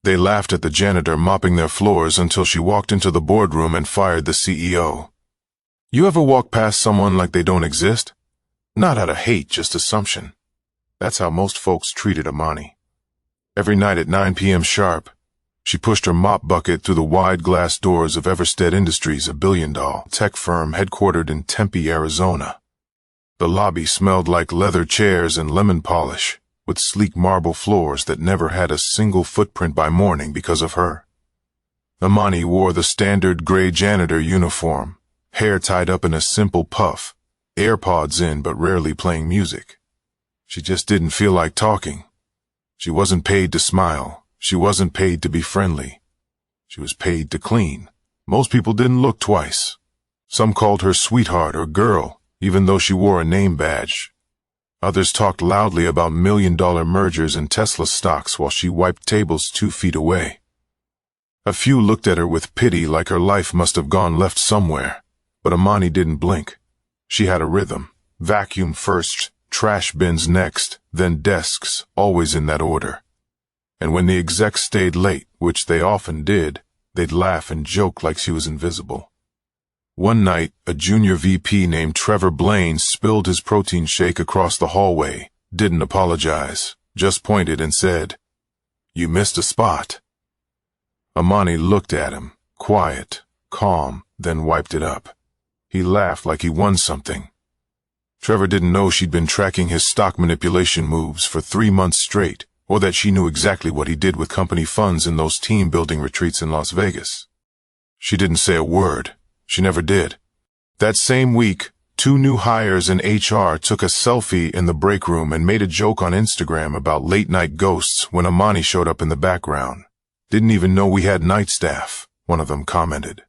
They laughed at the janitor mopping their floors until she walked into the boardroom and fired the CEO. You ever walk past someone like they don't exist? Not out of hate, just assumption. That's how most folks treated Amani. Every night at 9 p.m. sharp, she pushed her mop bucket through the wide glass doors of Everstead Industries, a billion-dollar tech firm headquartered in Tempe, Arizona. The lobby smelled like leather chairs and lemon polish, with sleek marble floors that never had a single footprint by morning because of her. Amani wore the standard gray janitor uniform, hair tied up in a simple puff, AirPods in but rarely playing music. She just didn't feel like talking. She wasn't paid to smile. She wasn't paid to be friendly. She was paid to clean. Most people didn't look twice. Some called her sweetheart or girl, even though she wore a name badge. Others talked loudly about million-dollar mergers and Tesla stocks while she wiped tables 2 feet away. A few looked at her with pity like her life must have gone left somewhere, but Amani didn't blink. She had a rhythm. Vacuum first, trash bins next, then desks, always in that order. And when the execs stayed late, which they often did, they'd laugh and joke like she was invisible. One night, a junior VP named Trevor Blaine spilled his protein shake across the hallway, didn't apologize, just pointed and said, "You missed a spot." Amani looked at him, quiet, calm, then wiped it up. He laughed like he won something. Trevor didn't know she'd been tracking his stock manipulation moves for 3 months straight, or that she knew exactly what he did with company funds in those team-building retreats in Las Vegas. She didn't say a word. She never did. That same week, 2 new hires in HR took a selfie in the break room and made a joke on Instagram about late-night ghosts when Amani showed up in the background. "Didn't even know we had night staff," one of them commented.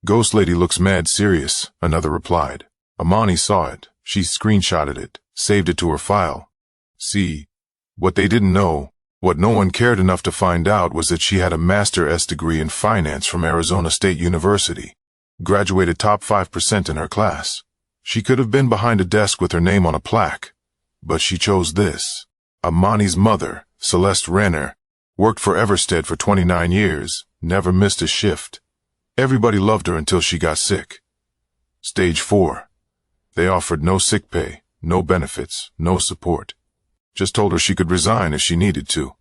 "Ghost lady looks mad serious," another replied. Amani saw it. She screenshotted it, saved it to her file. See, what they didn't know, what no one cared enough to find out, was that she had a Master degree in finance from Arizona State University. Graduated top 5% in her class. She could have been behind a desk with her name on a plaque. But she chose this. Amani's mother, Celeste Renner, worked for Everstead for 29 years, never missed a shift. Everybody loved her until she got sick. Stage 4. They offered no sick pay, no benefits, no support. Just told her she could resign if she needed to.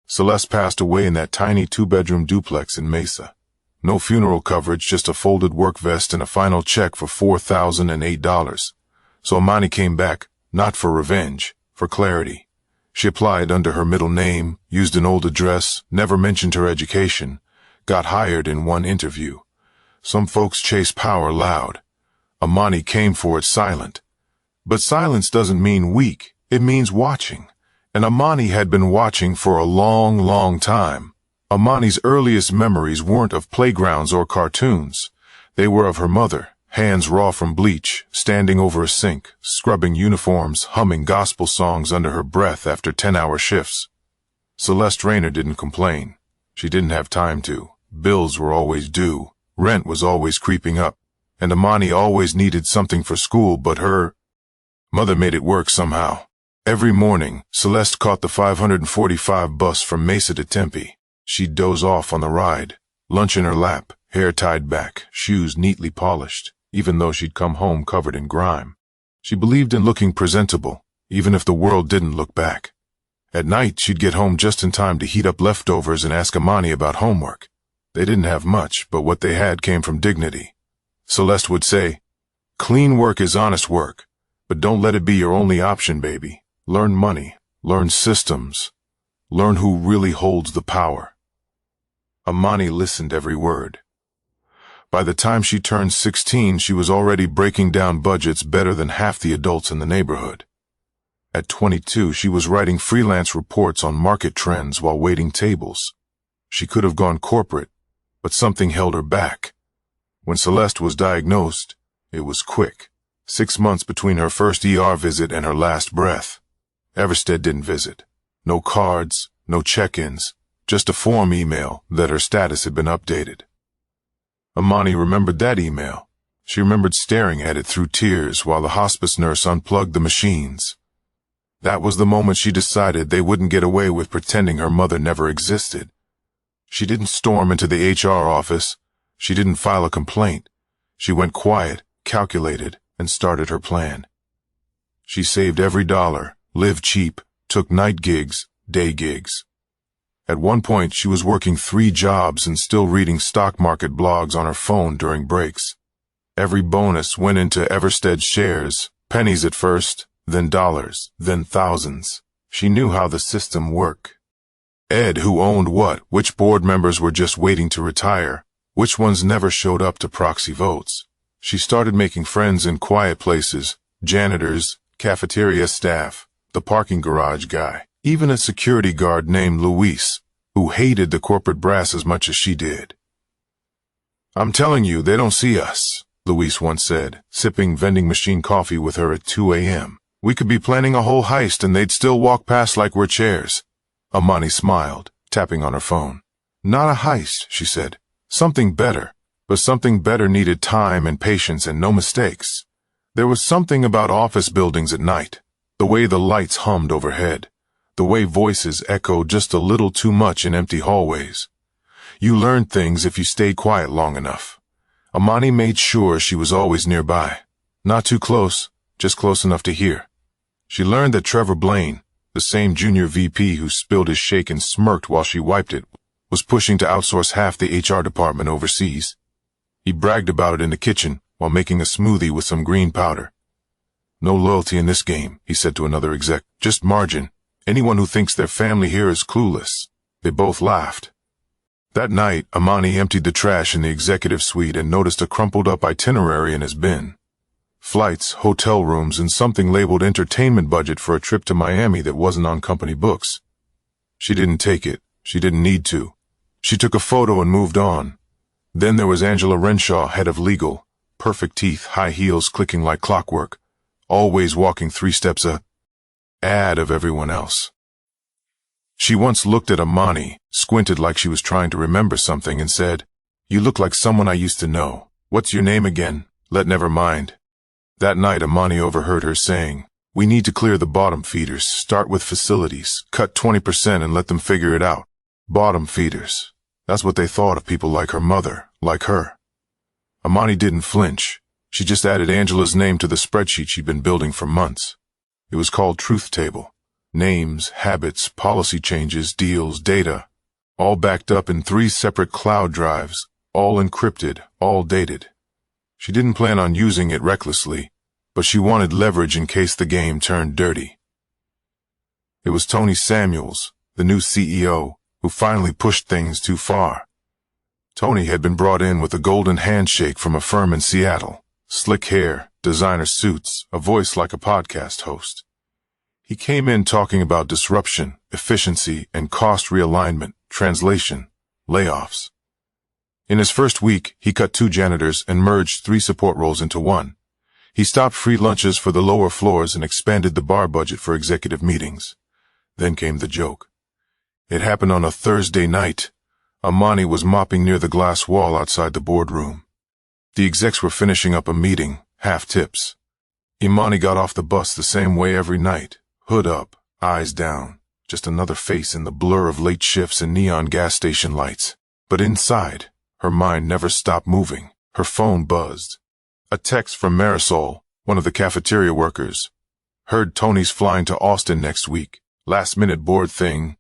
Celeste passed away in that tiny 2-bedroom duplex in Mesa. No funeral coverage, just a folded work vest and a final check for $4,008. So Amani came back, not for revenge, for clarity. She applied under her middle name, used an old address, never mentioned her education, got hired in one interview. Some folks chase power loud. Amani came for it silent. But silence doesn't mean weak, it means watching. And Amani had been watching for a long, long time. Amani's earliest memories weren't of playgrounds or cartoons. They were of her mother, hands raw from bleach, standing over a sink, scrubbing uniforms, humming gospel songs under her breath after 10-hour shifts. Celeste Rayner didn't complain. She didn't have time to. Bills were always due. Rent was always creeping up. And Amani always needed something for school, but her mother made it work somehow. Every morning, Celeste caught the 545 bus from Mesa to Tempe. She'd doze off on the ride, lunch in her lap, hair tied back, shoes neatly polished, even though she'd come home covered in grime. She believed in looking presentable, even if the world didn't look back. At night, she'd get home just in time to heat up leftovers and ask Amani about homework. They didn't have much, but what they had came from dignity. Celeste would say, "Clean work is honest work, but don't let it be your only option, baby. Learn money, learn systems, learn who really holds the power." Amani listened every word. By the time she turned 16, she was already breaking down budgets better than half the adults in the neighborhood. At 22, she was writing freelance reports on market trends while waiting tables. She could have gone corporate, but something held her back. When Celeste was diagnosed, it was quick. 6 months between her first ER visit and her last breath. Everstead didn't visit. No cards, no check-ins, just a form email that her status had been updated. Amani remembered that email. She remembered staring at it through tears while the hospice nurse unplugged the machines. That was the moment she decided they wouldn't get away with pretending her mother never existed. She didn't storm into the HR office. She didn't file a complaint. She went quiet, calculated, and started her plan. She saved every dollar, lived cheap, took night gigs, day gigs. At one point, she was working 3 jobs and still reading stock market blogs on her phone during breaks. Every bonus went into Everstead shares, pennies at first, then dollars, then thousands. She knew how the system worked. Ed, who owned what, which board members were just waiting to retire, which ones never showed up to proxy votes. She started making friends in quiet places, janitors, cafeteria staff, the parking garage guy, even a security guard named Luis, who hated the corporate brass as much as she did. "I'm telling you, they don't see us," Luis once said, sipping vending machine coffee with her at 2 a.m. "We could be planning a whole heist and they'd still walk past like we're chairs." Amani smiled, tapping on her phone. "Not a heist," she said. "Something better. But something better needed time and patience and no mistakes." There was something about office buildings at night, the way the lights hummed overhead, the way voices echoed just a little too much in empty hallways. You learned things if you stayed quiet long enough. Amani made sure she was always nearby. Not too close, just close enough to hear. She learned that Trevor Blaine, the same junior VP who spilled his shake and smirked while she wiped it, was pushing to outsource half the HR department overseas. He bragged about it in the kitchen while making a smoothie with some green powder. "No loyalty in this game," he said to another exec. "Just margin. Anyone who thinks their family here is clueless." They both laughed. That night, Amani emptied the trash in the executive suite and noticed a crumpled-up itinerary in his bin. Flights, hotel rooms, and something labeled entertainment budget for a trip to Miami that wasn't on company books. She didn't take it. She didn't need to. She took a photo and moved on. Then there was Angela Renshaw, head of legal, perfect teeth, high heels clicking like clockwork, always walking 3 steps ahead of everyone else. She once looked at Amani, squinted like she was trying to remember something, and said, "You look like someone I used to know. What's your name again?" Never mind. That night, Amani overheard her saying, "We need to clear the bottom feeders, start with facilities, cut 20% and let them figure it out." Bottom feeders. That's what they thought of people like her mother, like her. Amani didn't flinch. She just added Angela's name to the spreadsheet she'd been building for months. It was called Truth Table. Names, habits, policy changes, deals, data, all backed up in 3 separate cloud drives, all encrypted, all dated. She didn't plan on using it recklessly, but she wanted leverage in case the game turned dirty. It was Tony Samuels, the new CEO, who finally pushed things too far. Tony had been brought in with a golden handshake from a firm in Seattle, slick hair, designer suits, a voice like a podcast host. He came in talking about disruption, efficiency, and cost realignment, translation, layoffs. In his first week, he cut 2 janitors and merged 3 support roles into 1. He stopped free lunches for the lower floors and expanded the bar budget for executive meetings. Then came the joke. It happened on a Thursday night. Amani was mopping near the glass wall outside the boardroom. The execs were finishing up a meeting, half tips. Imani got off the bus the same way every night, hood up, eyes down, just another face in the blur of late shifts and neon gas station lights. But inside, her mind never stopped moving. Her phone buzzed. A text from Marisol, one of the cafeteria workers. "Heard Tony's flying to Austin next week. Last-minute board thing."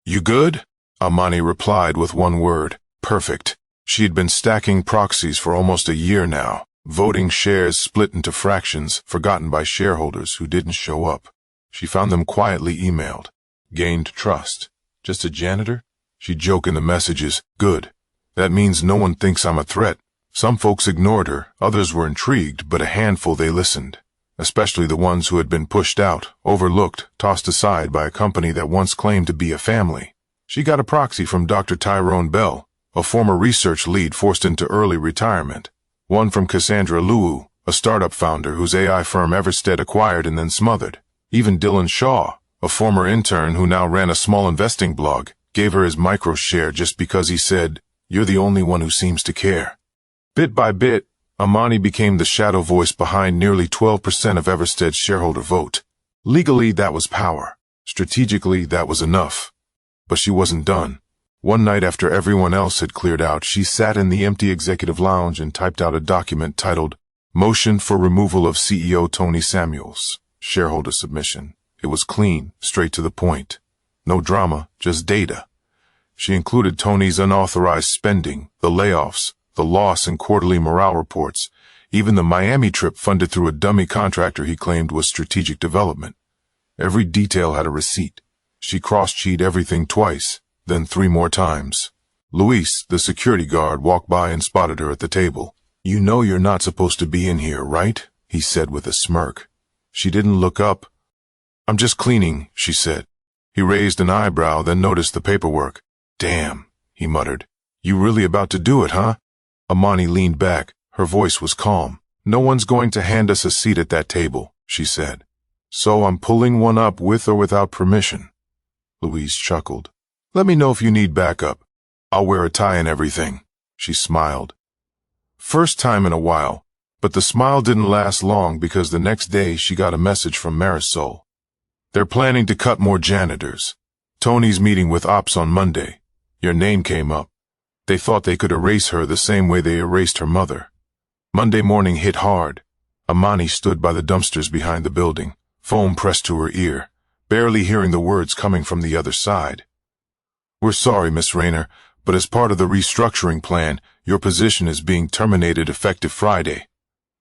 "You good?" Amani replied with one word, "Perfect." She had been stacking proxies for almost a year now, voting shares split into fractions, forgotten by shareholders who didn't show up. She found them quietly emailed. Gained trust. "Just a janitor?" She'd joke in the messages. "Good. That means no one thinks I'm a threat." Some folks ignored her, others were intrigued, but a handful they listened. Especially the ones who had been pushed out, overlooked, tossed aside by a company that once claimed to be a family. She got a proxy from Dr. Tyrone Bell, a former research lead forced into early retirement. One from Cassandra Luwu, a startup founder whose AI firm Everstead acquired and then smothered. Even Dylan Shaw, a former intern who now ran a small investing blog, gave her his micro share just because he said, "You're the only one who seems to care." Bit by bit, Amani became the shadow voice behind nearly 12% of Everstead's shareholder vote. Legally, that was power. Strategically, that was enough. But she wasn't done. One night after everyone else had cleared out, she sat in the empty executive lounge and typed out a document titled Motion for Removal of CEO Tony Samuels, Shareholder Submission. It was clean, straight to the point. No drama, just data. She included Tony's unauthorized spending, the layoffs, the loss in quarterly morale reports, even the Miami trip funded through a dummy contractor he claimed was strategic development. Every detail had a receipt. She cross-checked everything twice, then 3 more times. Luis, the security guard, walked by and spotted her at the table. "You know you're not supposed to be in here, right?" he said with a smirk. She didn't look up. "I'm just cleaning," she said. He raised an eyebrow, then noticed the paperwork. "Damn," he muttered. "You really about to do it, huh?" Amani leaned back. Her voice was calm. "No one's going to hand us a seat at that table," she said. "So I'm pulling one up with or without permission." Louise chuckled. "Let me know if you need backup. I'll wear a tie and everything." She smiled. First time in a while, but the smile didn't last long because the next day she got a message from Marisol. "They're planning to cut more janitors. Tony's meeting with ops on Monday. Your name came up. They thought they could erase her the same way they erased her mother." Monday morning hit hard. Amani stood by the dumpsters behind the building, foam pressed to her ear, barely hearing the words coming from the other side. "We're sorry, Miss Rayner, but as part of the restructuring plan, your position is being terminated effective Friday.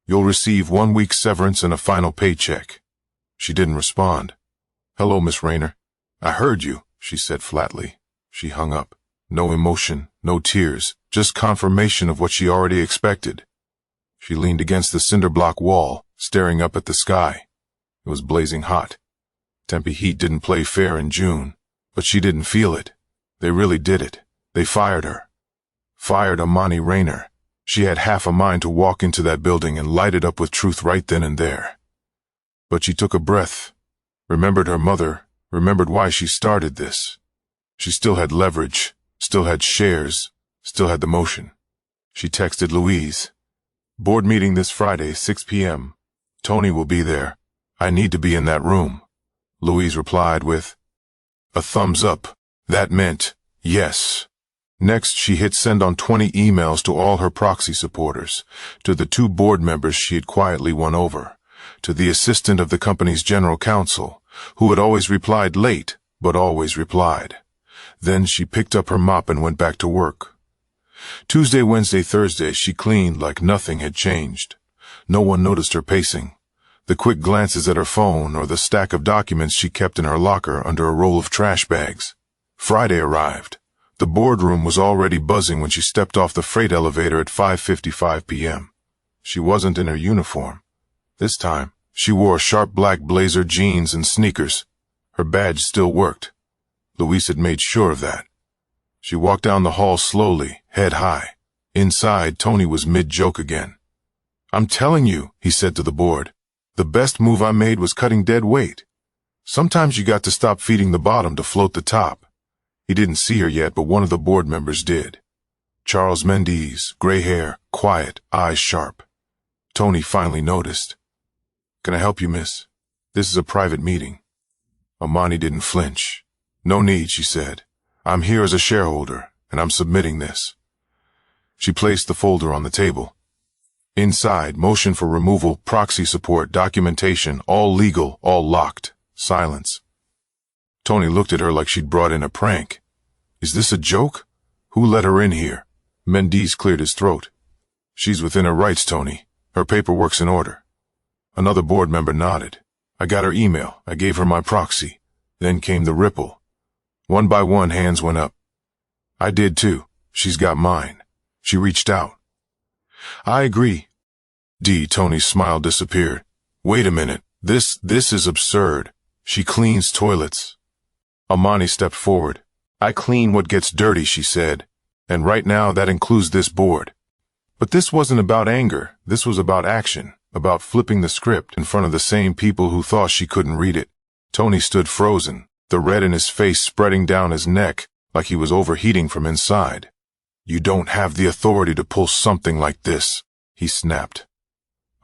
You'll receive 1 week's severance and a final paycheck." She didn't respond. "Hello, Miss Rayner. I heard you," she said flatly. She hung up. No emotion, no tears, just confirmation of what she already expected. She leaned against the cinder block wall, staring up at the sky. It was blazing hot. Tempe heat didn't play fair in June, but she didn't feel it. They really did it. They fired her. Fired Amani Rayner. She had half a mind to walk into that building and light it up with truth right then and there. But she took a breath, remembered her mother, remembered why she started this. She still had leverage, still had shares, still had the motion. She texted Louise. "Board meeting this Friday, 6 p.m. Tony will be there. I need to be in that room." Louise replied with a thumbs up. That meant yes. Next, she hit send on 20 emails to all her proxy supporters, to the 2 board members she had quietly won over, to the assistant of the company's general counsel, who had always replied late, but always replied. Then she picked up her mop and went back to work. Tuesday, Wednesday, Thursday, she cleaned like nothing had changed. No one noticed her pacing, the quick glances at her phone, or the stack of documents she kept in her locker under a roll of trash bags. Friday arrived. The boardroom was already buzzing when she stepped off the freight elevator at 5:55 p.m. She wasn't in her uniform. This time, she wore a sharp black blazer, jeans, and sneakers. Her badge still worked. Luis had made sure of that. She walked down the hall slowly, head high. Inside, Tony was mid-joke again. "I'm telling you," he said to the board, "the best move I made was cutting dead weight. Sometimes you got to stop feeding the bottom to float the top." He didn't see her yet, but one of the board members did. Charles Mendes, gray hair, quiet, eyes sharp. Tony finally noticed. "Can I help you, miss? This is a private meeting." Amani didn't flinch. "No need," she said. "I'm here as a shareholder, and I'm submitting this." She placed the folder on the table. Inside, motion for removal, proxy support, documentation, all legal, all locked. Silence. Tony looked at her like she'd brought in a prank. "Is this a joke? Who let her in here?" Mendes cleared his throat. "She's within her rights, Tony. Her paperwork's in order." Another board member nodded. "I got her email. I gave her my proxy." Then came the ripple. One by one, hands went up. "I did too. She's got mine." She reached out. "I agree." Tony's smile disappeared. "Wait a minute. This is absurd. She cleans toilets." Amani stepped forward. "I clean what gets dirty," she said. "And right now that includes this board." But this wasn't about anger. This was about action, about flipping the script in front of the same people who thought she couldn't read it. Tony stood frozen, the red in his face spreading down his neck like he was overheating from inside. "You don't have the authority to pull something like this," he snapped.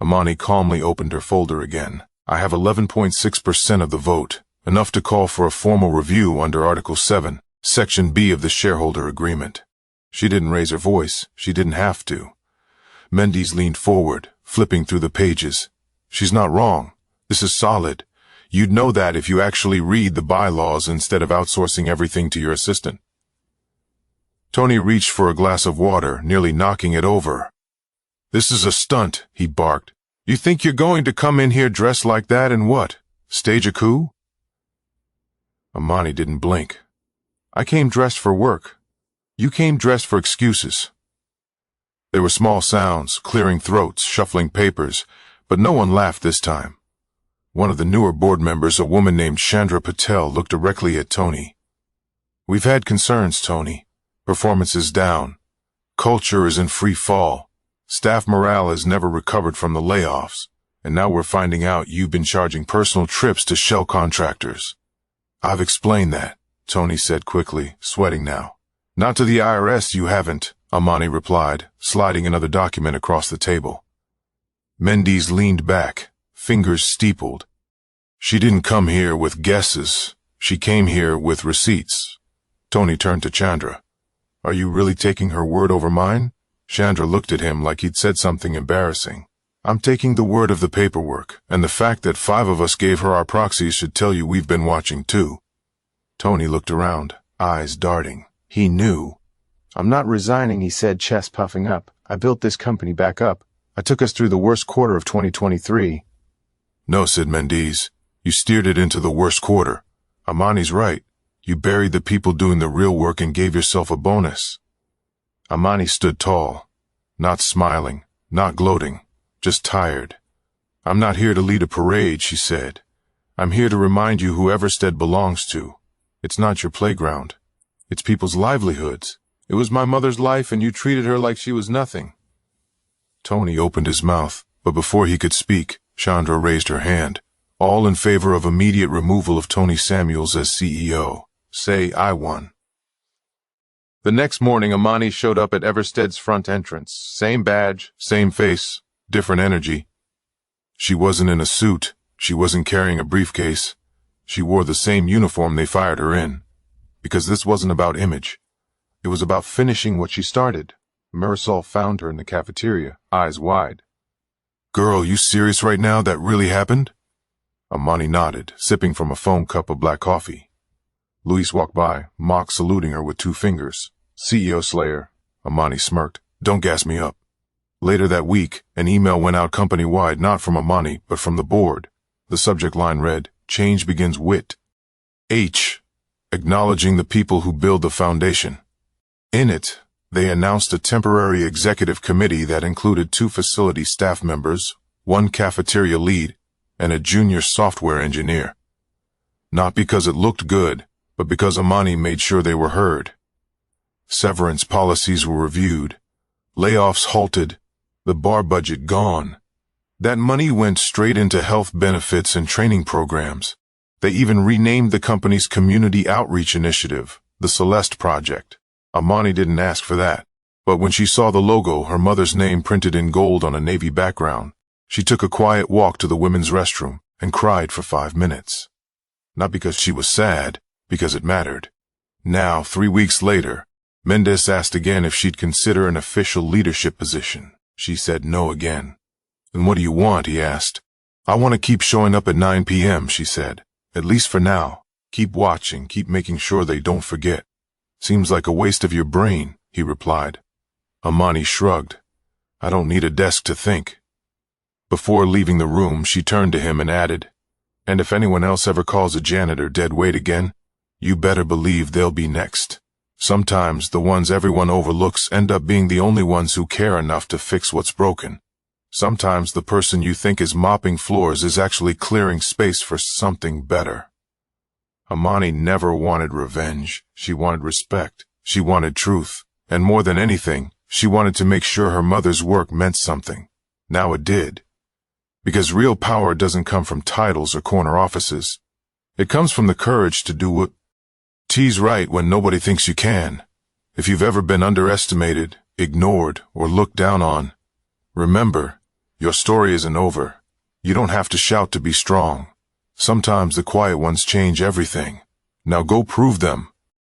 Amani calmly opened her folder again. "I have 11.6% of the vote, enough to call for a formal review under Article 7. Section B of the shareholder agreement. She didn't raise her voice. She didn't have to. Mendes leaned forward, flipping through the pages. She's not wrong. This is solid. You'd know that if you actually read the bylaws instead of outsourcing everything to your assistant. Tony reached for a glass of water, nearly knocking it over. "This is a stunt," he barked. "You think you're going to come in here dressed like that and what? Stage a coup?" Amani didn't blink. "I came dressed for work. You came dressed for excuses." There were small sounds, clearing throats, shuffling papers, but no one laughed this time. One of the newer board members, a woman named Chandra Patel, looked directly at Tony. "We've had concerns, Tony. Performance is down. Culture is in free fall. Staff morale has never recovered from the layoffs. And now we're finding out you've been charging personal trips to shell contractors." "I've explained that," Tony said quickly, sweating now. "Not to the IRS, you haven't," Amani replied, sliding another document across the table. Mendes leaned back, fingers steepled. "She didn't come here with guesses. She came here with receipts." Tony turned to Chandra. "Are you really taking her word over mine?" Chandra looked at him like he'd said something embarrassing. "I'm taking the word of the paperwork, and the fact that 5 of us gave her our proxies should tell you we've been watching too." Tony looked around, eyes darting. He knew. "I'm not resigning," he said, chest puffing up. "I built this company back up. I took us through the worst quarter of 2023. "No," said Mendes. "You steered it into the worst quarter. Amani's right. You buried the people doing the real work and gave yourself a bonus." Amani stood tall, not smiling, not gloating, just tired. "I'm not here to lead a parade," she said. "I'm here to remind you who Everstead belongs to. It's not your playground. It's people's livelihoods. It was my mother's life and you treated her like she was nothing." Tony opened his mouth, but before he could speak, Chandra raised her hand. "All in favor of immediate removal of Tony Samuels as CEO. Say I won." The next morning, Amani showed up at Everstead's front entrance. Same badge, same face, different energy. She wasn't in a suit. She wasn't carrying a briefcase. She wore the same uniform they fired her in. Because this wasn't about image. It was about finishing what she started. Marisol found her in the cafeteria, eyes wide. "Girl, you serious right now? That really happened?" Amani nodded, sipping from a foam cup of black coffee. Luis walked by, mock saluting her with 2 fingers. "CEO Slayer." Amani smirked. "Don't gas me up." Later that week, an email went out company-wide, not from Amani, but from the board. The subject line read, "Change begins with H, acknowledging the people who build the foundation." In it, they announced a temporary executive committee that included 2 facility staff members, 1 cafeteria lead, and a junior software engineer. Not because it looked good, but because Amani made sure they were heard. Severance policies were reviewed, layoffs halted, the bar budget gone. That money went straight into health benefits and training programs. They even renamed the company's community outreach initiative, the Celeste Project. Amani didn't ask for that, but when she saw the logo, her mother's name printed in gold on a navy background, she took a quiet walk to the women's restroom and cried for 5 minutes. Not because she was sad, because it mattered. Now, 3 weeks later, Mendes asked again if she'd consider an official leadership position. She said no again. "Then what do you want?" he asked. "I want to keep showing up at 9 p.m., she said. "At least for now. Keep watching, keep making sure they don't forget." "Seems like a waste of your brain," he replied. Amani shrugged. "I don't need a desk to think." Before leaving the room, she turned to him and added, "And if anyone else ever calls a janitor dead weight again, you better believe they'll be next." Sometimes the ones everyone overlooks end up being the only ones who care enough to fix what's broken. Sometimes the person you think is mopping floors is actually clearing space for something better. Amani never wanted revenge. She wanted respect. She wanted truth. And more than anything, she wanted to make sure her mother's work meant something. Now it did. Because real power doesn't come from titles or corner offices. It comes from the courage to do what's right when nobody thinks you can. If you've ever been underestimated, ignored, or looked down on, remember, your story isn't over. You don't have to shout to be strong. Sometimes the quiet ones change everything. Now go prove them.